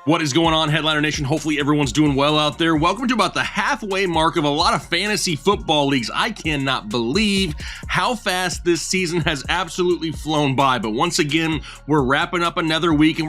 What is going on, Headliner Nation? Hopefully everyone's doing well out there. Welcome to about the halfway mark of a lot of fantasy football leagues. I cannot believe how fast this season has absolutely flown by. But once again, we're wrapping up another week and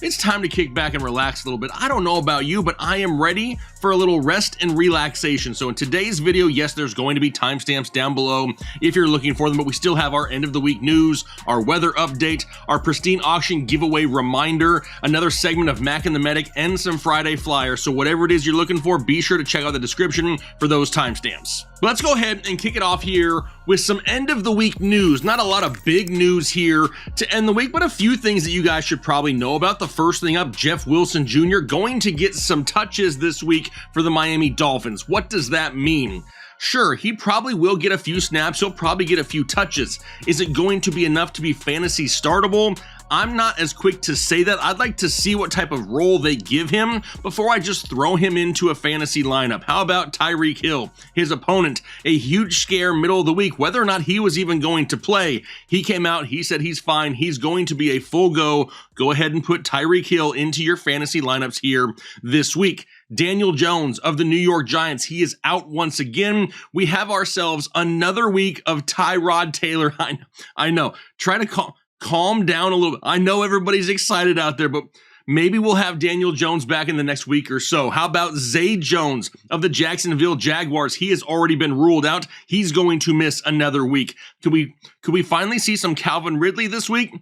it's time to kick back and relax a little bit. I don't know about you, but I am ready for a little rest and relaxation. So in today's video, yes, there's going to be timestamps down below if you're looking for them, but we still have our end of the week news, our weather update, our Pristine auction giveaway reminder, another segment of Mack and the Medic, and some Friday Fliers. So whatever it is you're looking for, be sure to check out the description for those timestamps. But let's go ahead and kick it off here with some end of the week news. Not a lot of big news here to end the week, but a few things that you guys should probably know about. The first thing up, Jeff Wilson Jr. going to get some touches this week for the Miami Dolphins. What does that mean? Sure, he probably will get a few snaps. He'll probably get a few touches. Is it going to be enough to be fantasy startable? I'm not as quick to say that. I'd like to see what type of role they give him before I just throw him into a fantasy lineup. How about Tyreek Hill, his opponent? A huge scare middle of the week, whether or not he was even going to play. He came out, he said he's fine, he's going to be a full go. Go ahead and put Tyreek Hill into your fantasy lineups here this week. Daniel Jones of the New York Giants, he is out once again. We have ourselves another week of Tyrod Taylor. I know. Try to calm down a little bit. I know everybody's excited out there, but maybe we'll have Daniel Jones back in the next week or so. How about Zay Jones of the Jacksonville Jaguars? He has already been ruled out. He's going to miss another week. Could we finally see some Calvin Ridley this week?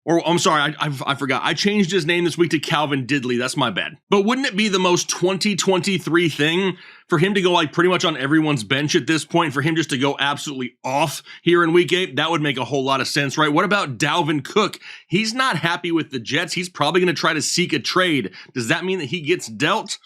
Or, I'm sorry, I forgot. I changed his name this week to Calvin Diddley. That's my bad. But wouldn't it be the most 2023 thing for him to go like pretty much on everyone's bench at this point, for him just to go absolutely off here in week 8? That would make a whole lot of sense, right? What about Dalvin Cook? He's not happy with the Jets. He's probably going to try to seek a trade. Does that mean that he gets dealt?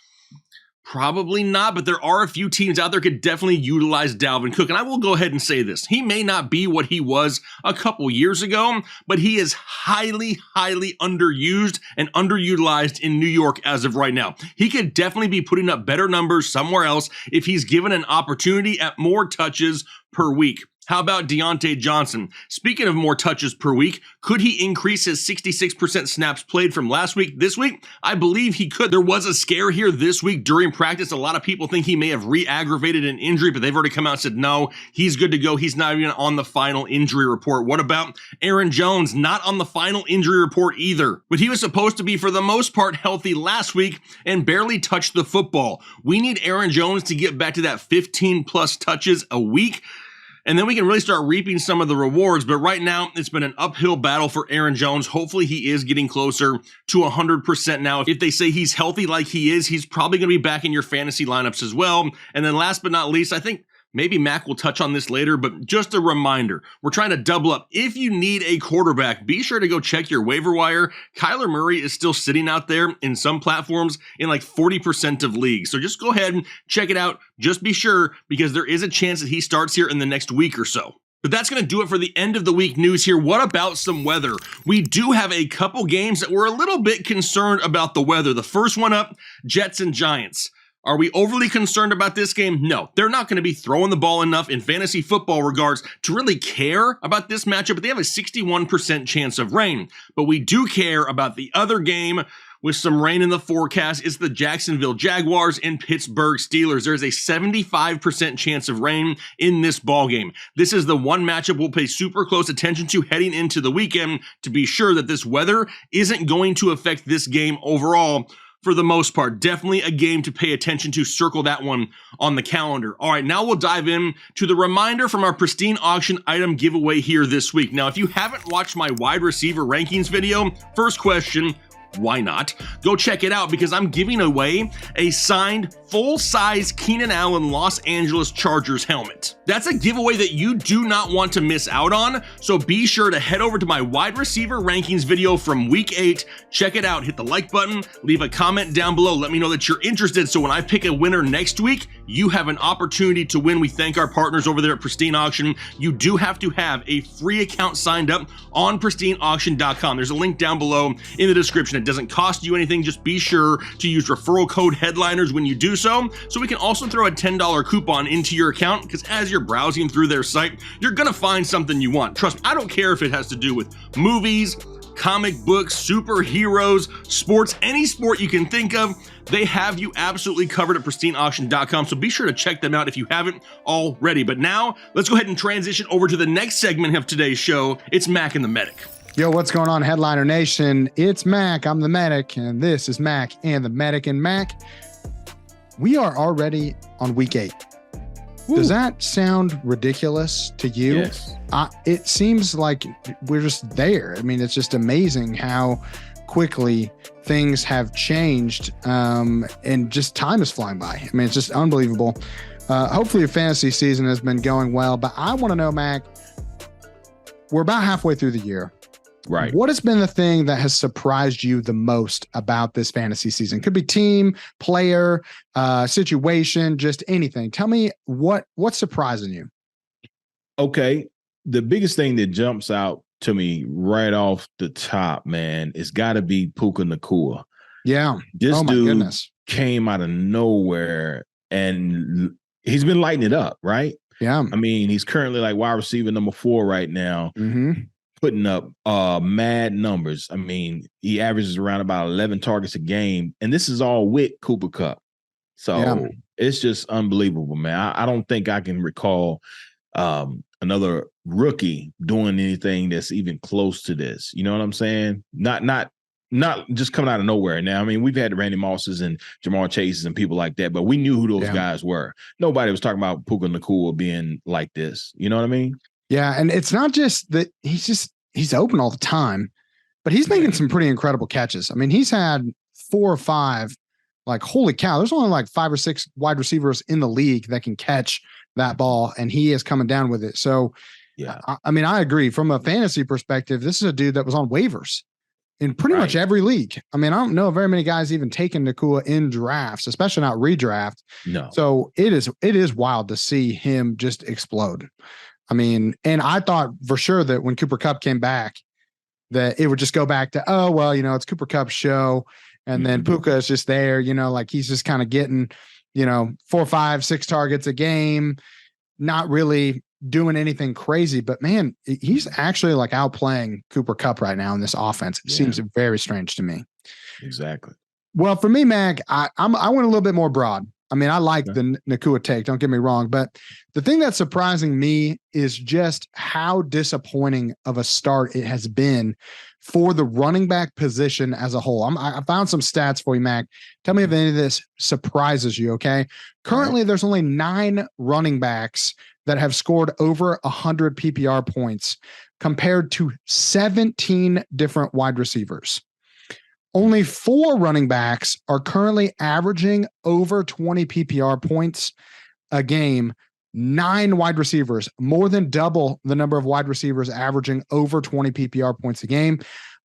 Probably not, but there are a few teams out there could definitely utilize Dalvin Cook. And I will go ahead and say this. He may not be what he was a couple years ago, but he is highly, highly underused and underutilized in New York as of right now. He could definitely be putting up better numbers somewhere else if he's given an opportunity at more touches per week. How about Deontay Johnson? Speaking of more touches per week, could he increase his 66% snaps played from last week this week? I believe he could. There was a scare here this week during practice. A lot of people think he may have re-aggravated an injury, but they've already come out and said, no, he's good to go. He's not even on the final injury report. What about Aaron Jones? Not on the final injury report either. But he was supposed to be, for the most part, healthy last week and barely touched the football. We need Aaron Jones to get back to that 15 plus touches a week, and then we can really start reaping some of the rewards. But right now, it's been an uphill battle for Aaron Jones. Hopefully, he is getting closer to 100% now. If they say he's healthy like he is, he's probably going to be back in your fantasy lineups as well. And then last but not least, I think maybe Mack will touch on this later, but just a reminder, we're trying to double up. If you need a quarterback, be sure to go check your waiver wire. Kyler Murray is still sitting out there in some platforms in like 40% of leagues. So just go ahead and check it out. Just be sure, because there is a chance that he starts here in the next week or so. But that's going to do it for the end of the week news here. What about some weather? We do have a couple games that we're a little bit concerned about the weather. The first one up, Jets and Giants. Are we overly concerned about this game? No, they're not going to be throwing the ball enough in fantasy football regards to really care about this matchup, but they have a 61% chance of rain. But we do care about the other game with some rain in the forecast. It's the Jacksonville Jaguars and Pittsburgh Steelers. There's a 75% chance of rain in this ball game. This is the one matchup we'll pay super close attention to heading into the weekend to be sure that this weather isn't going to affect this game overall. For the most part, definitely a game to pay attention to. Circle that one on the calendar. All right, now we'll dive in to the reminder from our Pristine auction item giveaway here this week. Now, if you haven't watched my wide receiver rankings video, first question, why not? Go check it out, because I'm giving away a signed full-size Keenan Allen Los Angeles Chargers helmet. That's a giveaway that you do not want to miss out on, so be sure to head over to my wide receiver rankings video from week 8. Check it out, hit the like button, leave a comment down below, let me know that you're interested, so when I pick a winner next week, you have an opportunity to win. We thank our partners over there at Pristine Auction. You do have to have a free account signed up on pristineauction.com. There's a link down below in the description. It doesn't cost you anything. Just be sure to use referral code headliners when you do so we can also throw a $10 coupon into your account, because as you're browsing through their site, you're gonna find something you want. Trust me, I don't care if it has to do with movies, comic books, superheroes, sports, any sport you can think of. They have you absolutely covered at pristineauction.com, so be sure to check them out if you haven't already. But now, let's go ahead and transition over to the next segment of today's show. It's Mack and the Medic. Yo, what's going on, Headliner Nation? It's Mack, I'm the Medic, and this is Mack and the Medic. And Mack, we are already on week 8. Woo. Does that sound ridiculous to you? Yes. It seems like we're just there. I mean, it's just amazing how quickly things have changed, and just time is flying by. I mean, it's just unbelievable. Hopefully your fantasy season has been going well, but I want to know, Mac, we're about halfway through the year. Right. What has been the thing that has surprised you the most about this fantasy season? Could be team, player, situation, just anything. Tell me what's surprising you. Okay. The biggest thing that jumps out to me right off the top, man, it's got to be Puka Nacua. Yeah. This my dude goodness. came out of nowhere and he's been lighting it up, right? Yeah. I mean, he's currently like wide receiver number 4 right now, putting up mad numbers. I mean, he averages around about 11 targets a game, and this is all with Cooper Kupp. So it's just unbelievable, man. I don't think I can recall another rookie doing anything that's even close to this. You know what I'm saying? Not just coming out of nowhere. Now, I mean, we've had Randy Mosses and Jamar Chases and people like that, but we knew who those guys were. Nobody was talking about Puka Nacua being like this. You know what I mean? Yeah, and it's not just that he's open all the time, but he's making some pretty incredible catches. I mean, he's had 4 or 5, like, holy cow, there's only like 5 or 6 wide receivers in the league that can catch that ball, and he is coming down with it. So, yeah, I mean, I agree. From a fantasy perspective, this is a dude that was on waivers in pretty much every league. I mean, I don't know very many guys even taking Nacua in drafts, especially not redraft. No. So it is wild to see him just explode. I mean, and I thought for sure that when Cooper Kupp came back, that it would just go back to, oh, well, you know, it's Cooper Kupp's show. And then Puka is just there, you know, like he's just kind of getting, you know, 4, 5, 6 targets a game, not really doing anything crazy. But man, he's actually like outplaying Cooper Kupp right now in this offense. It seems very strange to me. Exactly. Well, for me, Mac, I went a little bit more broad. I mean, I like the Nacua take, don't get me wrong, but the thing that's surprising me is just how disappointing of a start it has been for the running back position as a whole. I found some stats for you, Mac. Tell me if any of this surprises you, okay? Currently, there's only 9 running backs that have scored over 100 PPR points compared to 17 different wide receivers. Only 4 running backs are currently averaging over 20 PPR points a game. 9 wide receivers, more than double the number of wide receivers averaging over 20 PPR points a game.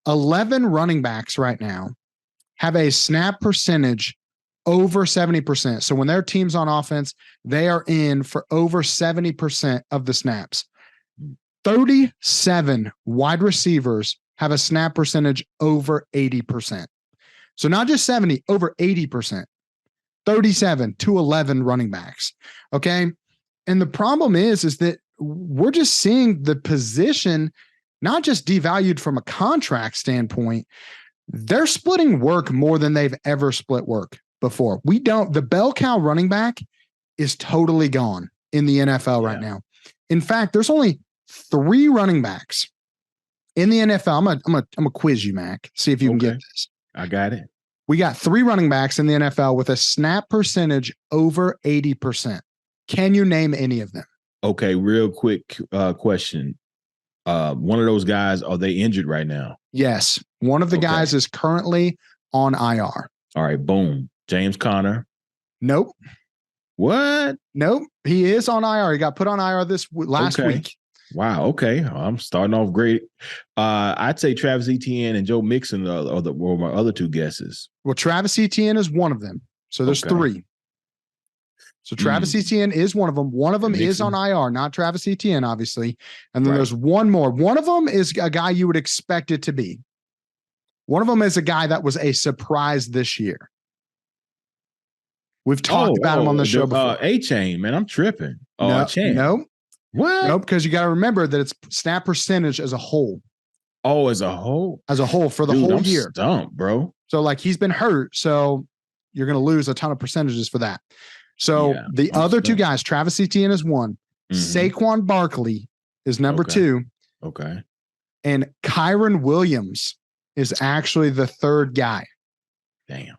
11 running backs right now have a snap percentage over 70%. So when their team's on offense, they are in for over 70% of the snaps. 37 wide receivers have a snap percentage over 80%. So not just 70, over 80%. 37 to 11 running backs. Okay. And the problem is that we're just seeing the position not just devalued from a contract standpoint. They're splitting work more than they've ever split work before. The bell cow running back is totally gone in the NFL right now. In fact, there's only 3 running backs in the NFL. I'm gonna quiz you, Mac. See if you can get this. I got it. We got 3 running backs in the NFL with a snap percentage over 80%. Can you name any of them? Okay, real quick question. One of those guys, are they injured right now? Yes. One of the guys is currently on IR. All right, boom. James Conner. Nope. What? Nope. He is on IR. He got put on IR last week. Wow. Okay. I'm starting off great. I'd say Travis Etienne and Joe Mixon were my other 2 guesses. Well, Travis Etienne is one of them. So there's 3. So Travis Etienne is one of them. One of them is on IR, not Travis Etienne, obviously. And then there's one more. One of them is a guy you would expect it to be. One of them is a guy that was a surprise this year. We've talked about him on the show before. A-Chain, man, I'm tripping. No, What? Nope, because you got to remember that it's snap percentage as a whole. Oh, as a whole? As a whole for the Dude, whole I'm year. stumped, bro. So like he's been hurt. So you're going to lose a ton of percentages for that. So the other two guys, Travis Etienne is one. Saquon Barkley is number two. Okay. And Kyron Williams is actually the third guy. Damn.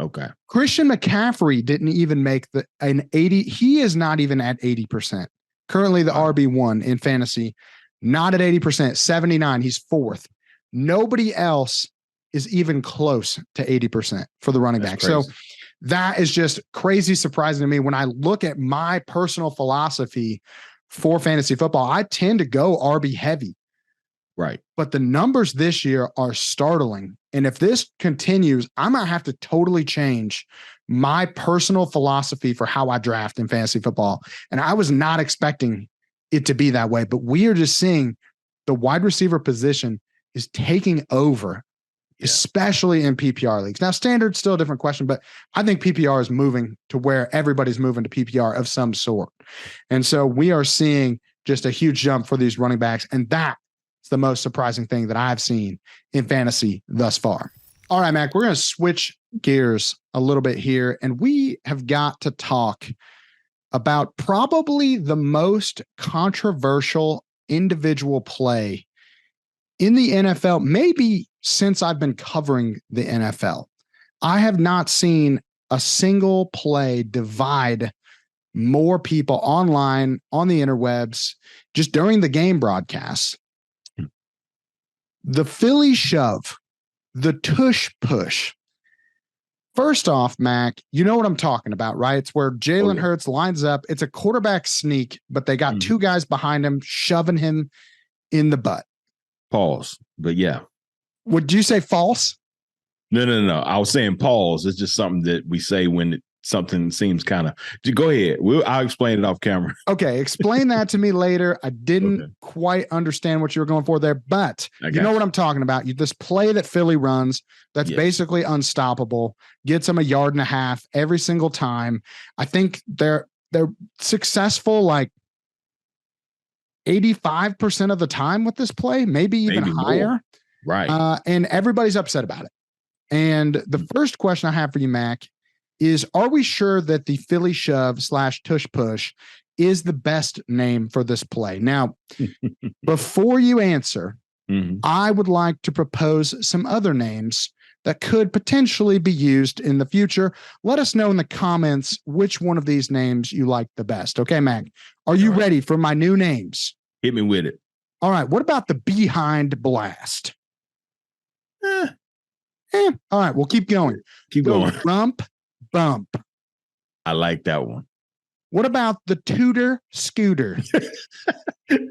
Okay. Christian McCaffrey didn't even make an 80. He is not even at 80%. Currently the RB1 in fantasy, not at 80%, 79. He's fourth. Nobody else is even close to 80% for the running back. So that is just crazy surprising to me. When I look at my personal philosophy for fantasy football, I tend to go RB heavy. Right. But the numbers this year are startling. And if this continues, I might have to totally change my personal philosophy for how I draft in fantasy football. And I was not expecting it to be that way. But we are just seeing the wide receiver position is taking over, especially in PPR leagues. Now, standard's still a different question, but I think PPR is moving to where everybody's moving to PPR of some sort. And so we are seeing just a huge jump for these running backs. And that's the most surprising thing that I've seen in fantasy thus far. All right, Mac, we're going to switch gears a little bit here, and we have got to talk about probably the most controversial individual play in the NFL, maybe since I've been covering the NFL. I have not seen a single play divide more people online, on the interwebs, just during the game broadcasts. The Philly shove, the tush push. First off, Mac, you know what I'm talking about, right? It's where Jalen Hurts lines up. It's a quarterback sneak, but they got two guys behind him shoving him in the butt. Pause. But yeah. Would you say false? No. I was saying pause. It's just something that we say when something seems kind of. Go ahead. I'll explain it off camera. Okay, explain that to me later. I didn't quite understand what you were going for there, but you know what I'm talking about. This play that Philly runs that's basically unstoppable, gets them 1.5 yards every single time. I think they're successful like 85% of the time with this play, maybe even higher. More. Right. And everybody's upset about it. And the first question I have for you, Mac, is are we sure that the Philly shove / tush push is the best name for this play? Now, before you answer, I would like to propose some other names that could potentially be used in the future. Let us know in the comments which one of these names you like the best. Okay, Mac, are you ready for my new names? Hit me with it. All right. What about the behind blast? All right. We'll keep going. Keep going. Rump bump. I like that one. What about the Tudor scooter?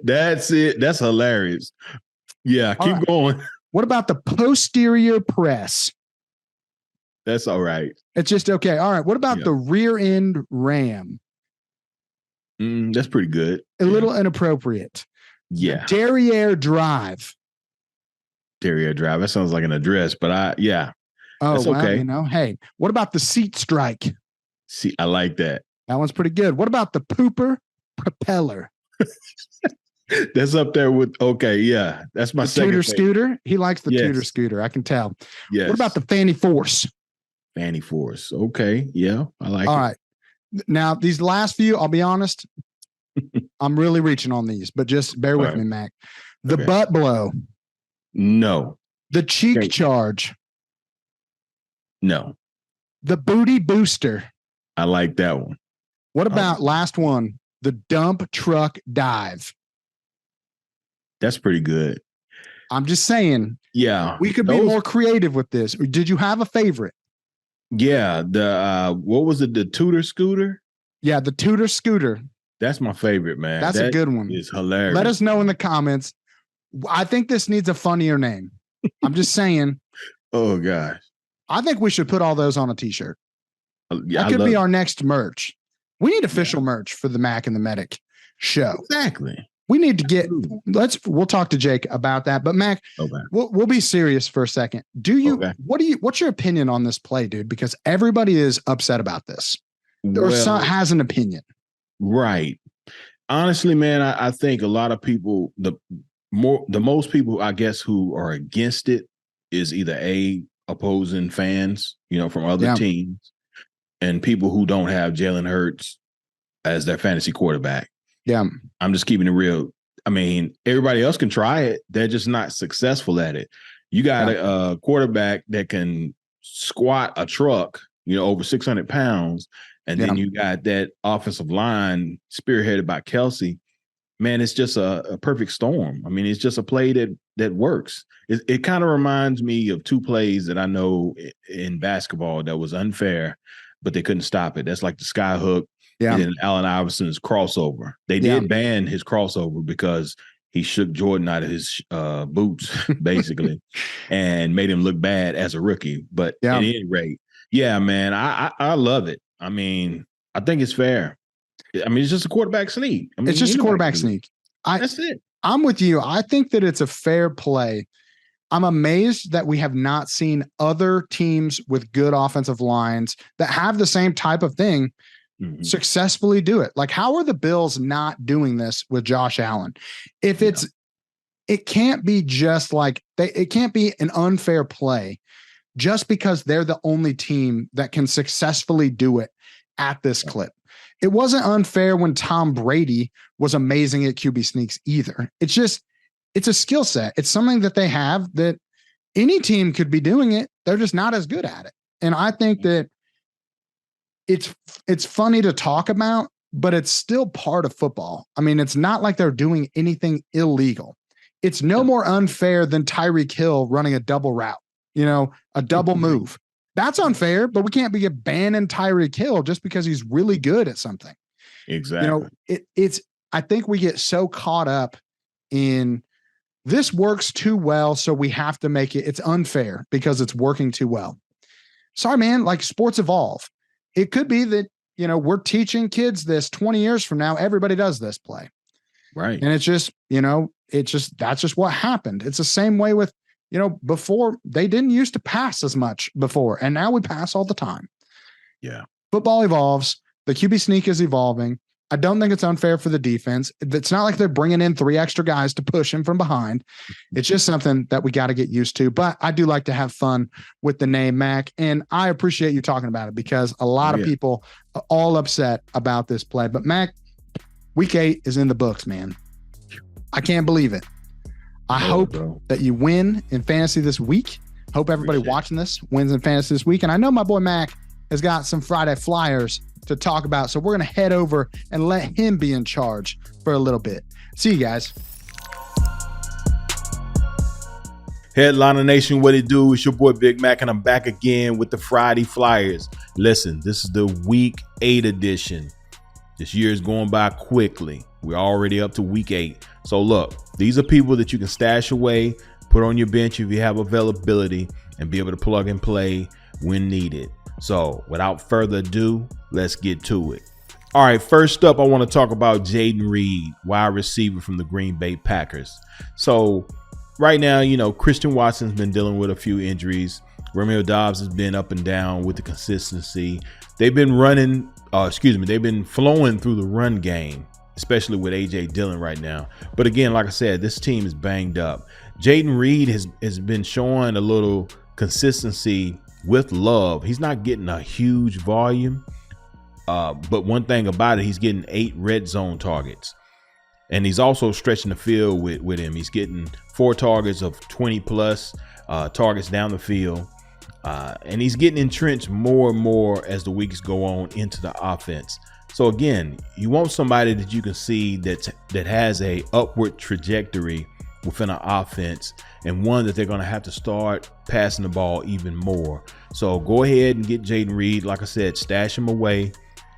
That's it. That's hilarious. Yeah. Keep going. What about the posterior press? That's all right. It's just okay. All right. What about the rear end ram? That's pretty good. A little inappropriate. Yeah. The derriere drive. Derriere drive. That sounds like an address, but Oh, that's well, okay. You know, hey, what about the seat strike? See, I like that. That one's pretty good. What about the pooper propeller? That's up there with, that's my second Tudor favorite. scooter. He likes the Tudor scooter. I can tell. Yes. What about the Fanny Force? Fanny Force. Okay. Yeah. I like it. All right. Now, these last few, I'll be honest, I'm really reaching on these, but just bear with me, Mac. The butt blow. No. The cheek charge. No. The booty booster. I like that one. What about last one? The dump truck dive. That's pretty good. I'm just saying. Yeah. We could be more creative with this. Did you have a favorite? Yeah. The what was it? The Tudor scooter? Yeah, the Tudor scooter. That's my favorite, man. That's a good one. It's hilarious. Let us know in the comments. I think this needs a funnier name. I'm just saying. Oh gosh. I think we should put all those on a t-shirt. That could be our next merch. We need official merch for the Mac and the Medic show. Exactly. We need to get, we'll talk to Jake about that, but Mac, we'll be serious for a second. What's your opinion on this play, dude? Because everybody is upset about this or has an opinion. Right. Honestly, man, I think a lot of people, the most people, I guess, who are against it is either opposing fans, from other teams, and people who don't have Jalen Hurts as their fantasy quarterback. Yeah. I'm just keeping it real. I mean, everybody else can try it. They're just not successful at it. You got a quarterback that can squat a truck, over 600 pounds. And then you got that offensive line spearheaded by Kelsey. Man, it's just a perfect storm. I mean, it's just a play that works. It kind of reminds me of two plays that I know in basketball that was unfair, but they couldn't stop it. That's like the sky hook and then Allen Iverson's crossover. They did ban his crossover because he shook Jordan out of his boots, basically, and made him look bad as a rookie. But at any rate, man, I love it. I mean, I think it's fair. I mean, it's just a quarterback sneak. I mean, it's just a quarterback sneak. That's it. I'm with you. I think that it's a fair play. I'm amazed that we have not seen other teams with good offensive lines that have the same type of thing successfully do it. Like, how are the Bills not doing this with Josh Allen? If it can't be just like it can't be an unfair play just because they're the only team that can successfully do it at this clip. It wasn't unfair when Tom Brady was amazing at QB sneaks either. It's a skill set. It's something that they have that any team could be doing it. They're just not as good at it. And I think that it's funny to talk about, but it's still part of football. I mean, it's not like they're doing anything illegal. It's no more unfair than Tyreek Hill running a double route, a double move. That's unfair, but we can't be banning Tyreek Hill just because he's really good at something. Exactly. I think we get so caught up in this works too well, so we have to make it. It's unfair because it's working too well. Sorry, man, like sports evolve. It could be that, we're teaching kids this 20 years from now, everybody does this play. Right. And it's just, that's just what happened. It's the same way with, before they didn't used to pass as much before, and now we pass all the time. Yeah. Football evolves. The QB sneak is evolving. I don't think it's unfair for the defense. It's not like they're bringing in 3 extra guys to push him from behind. It's just something that we got to get used to. But I do like to have fun with the name Mack, and I appreciate you talking about it because a lot of people are all upset about this play. But Mack, week 8 is in the books, man. I can't believe it. I hope that you win in fantasy this week. Hope everybody watching this wins in fantasy this week. And I know my boy Mack has got some Friday Flyers to talk about. So we're going to head over and let him be in charge for a little bit. See you guys. Headliner Nation, what it do? It's your boy Big Mac, and I'm back again with the Friday Flyers. Listen, this is the week 8 edition. This year is going by quickly. We're already up to week 8. So look, these are people that you can stash away, put on your bench if you have availability, and be able to plug and play when needed. So without further ado, let's get to it. All right, first up, I want to talk about Jayden Reed, wide receiver from the Green Bay Packers. So right now, Christian Watson's been dealing with a few injuries. Romeo Doubs has been up and down with the consistency. They've been they've been flowing through the run game, especially with A.J. Dillon right now. But again, like I said, this team is banged up. Jayden Reed has been showing a little consistency with Love. He's not getting a huge volume, but one thing about it, he's getting 8 red zone targets. And he's also stretching the field with him. He's getting 4 targets of 20 plus targets down the field. And he's getting entrenched more and more as the weeks go on into the offense. So again, you want somebody that you can see that has a upward trajectory within an offense, and one that they're going to have to start passing the ball even more. So go ahead and get Jayden Reed. Like I said, stash him away,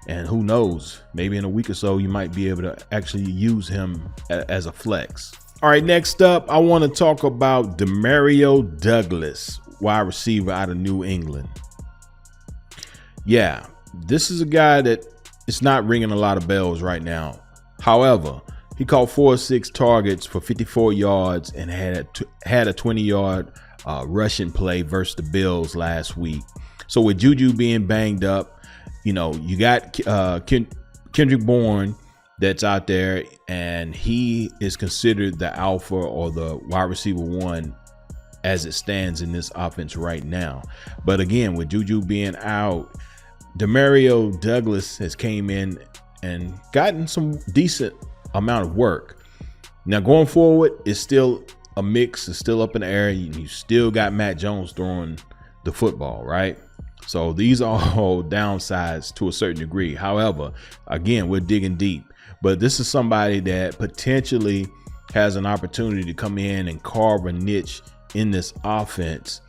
and who knows, maybe in a week or so you might be able to actually use him as a flex. All right, next up, I want to talk about Demario Douglas, wide receiver out of New England. Yeah, this is a guy that it's not ringing a lot of bells right now. However, he caught 4 or 6 targets for 54 yards and had a 20-yard rushing play versus the Bills last week. So with Juju being banged up, you got Kendrick Bourne that's out there, and he is considered the alpha or the wide receiver one as it stands in this offense right now. But again, with Juju being out, Demario Douglas has came in and gotten some decent amount of work. Now going forward, it's still a mix. It's still up in the air. You still got Matt Jones throwing the football, right? So these are all downsides to a certain degree. However, again, we're digging deep. But this is somebody that potentially has an opportunity to come in and carve a niche in this offense.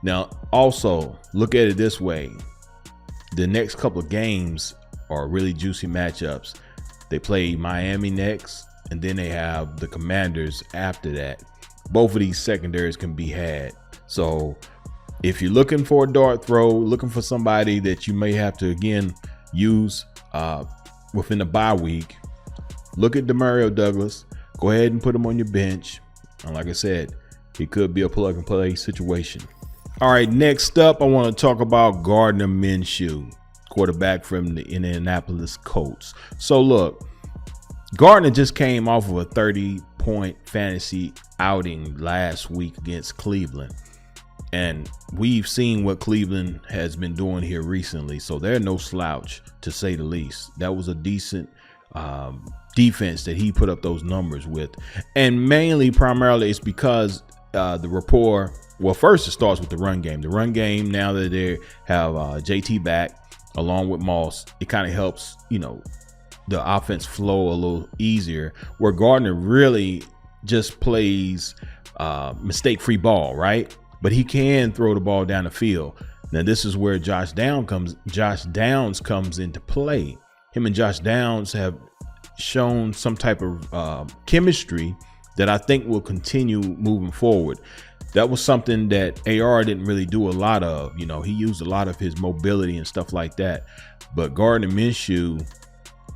Now, also look at it this way. The next couple of games are really juicy matchups. They play Miami next, and then they have the Commanders after that. Both of these secondaries can be had. So if you're looking for a dart throw, looking for somebody that you may have to, again, use within the bye week, look at Demario Douglas. Go ahead and put him on your bench. And like I said, he could be a plug and play situation. All right, next up, I want to talk about Gardner Minshew, quarterback from the Indianapolis Colts. So look, Gardner just came off of a 30-point fantasy outing last week against Cleveland. And we've seen what Cleveland has been doing here recently. So they're no slouch, to say the least. That was a decent defense that he put up those numbers with. And primarily, it's because the rapport. Well, first it starts with the run game. The run game, now that they have JT back along with Moss, it kind of helps, the offense flow a little easier, where Gardner really just plays mistake-free ball, right? But he can throw the ball down the field. Now, this is where Josh Downs comes into play. Him and Josh Downs have shown some type of chemistry that I think will continue moving forward. That was something that AR didn't really do a lot of. He used a lot of his mobility and stuff like that. But Gardner Minshew,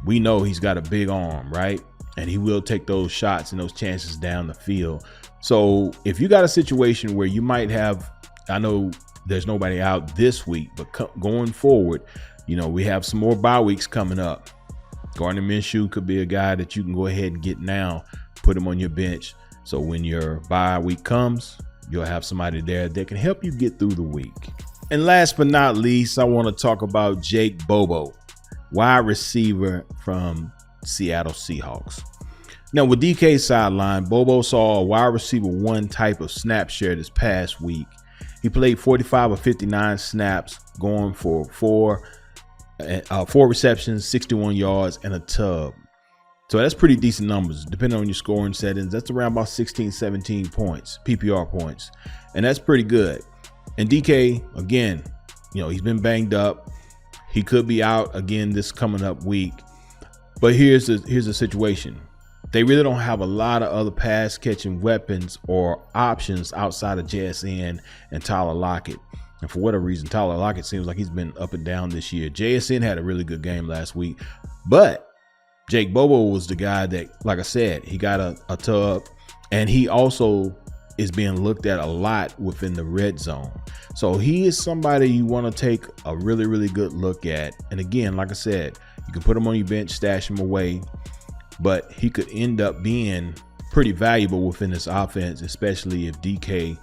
we know he's got a big arm, right? And he will take those shots and those chances down the field. So if you got a situation where you might have, I know there's nobody out this week, but going forward, we have some more bye weeks coming up. Gardner Minshew could be a guy that you can go ahead and get now, put him on your bench. So when your bye week comes, you'll have somebody there that can help you get through the week. And last but not least, I want to talk about Jake Bobo, wide receiver from Seattle Seahawks. Now, with DK's sideline, Bobo saw a wide receiver one type of snap share this past week. He played 45 of 59 snaps, going for four receptions, 61 yards, and a tub. So that's pretty decent numbers. Depending on your scoring settings, that's around about 16, 17 points, PPR points. And that's pretty good. And DK, again, he's been banged up. He could be out again this coming up week. But here's the situation. They really don't have a lot of other pass catching weapons or options outside of JSN and Tyler Lockett. And for whatever reason, Tyler Lockett seems like he's been up and down this year. JSN had a really good game last week, but Jake Bobo was the guy that, like I said, he got a tub, and he also is being looked at a lot within the red zone. So he is somebody you want to take a really, really good look at. And again, like I said, you can put him on your bench, stash him away, but he could end up being pretty valuable within this offense, especially if DK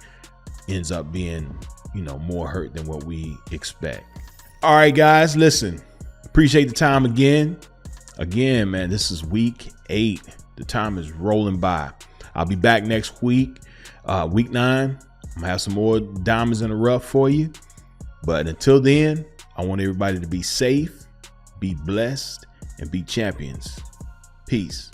ends up being, more hurt than what we expect. All right, guys, listen, appreciate the time again. Again, man, this is week 8. The time is rolling by. I'll be back next week, week 9. I'm gonna have some more diamonds in the rough for you. But until then, I want everybody to be safe, be blessed, and be champions. Peace.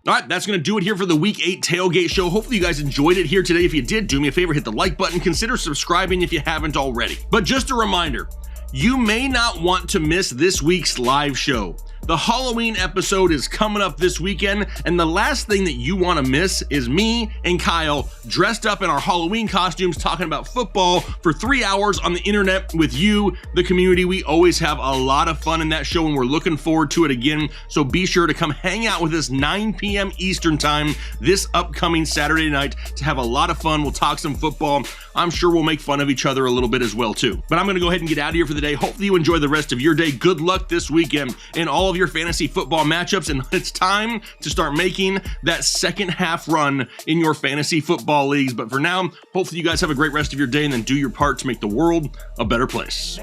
All right, that's going to do it here for the Week 8 Tailgate Show. Hopefully you guys enjoyed it here today. If you did, do me a favor, hit the like button. Consider subscribing if you haven't already. But just a reminder, you may not want to miss this week's live show. The Halloween episode is coming up this weekend, and the last thing that you want to miss is me and Kyle dressed up in our Halloween costumes talking about football for 3 hours on the internet with you, the community. We always have a lot of fun in that show, and we're looking forward to it again. So be sure to come hang out with us 9 p.m. Eastern time this upcoming Saturday night to have a lot of fun. We'll talk some football. I'm sure we'll make fun of each other a little bit as well too. But I'm going to go ahead and get out of here for the day. Hopefully you enjoy the rest of your day. Good luck this weekend in all of your fantasy football matchups, and it's time to start making that second half run in your fantasy football leagues. But for now, hopefully you guys have a great rest of your day, and then do your part to make the world a better place.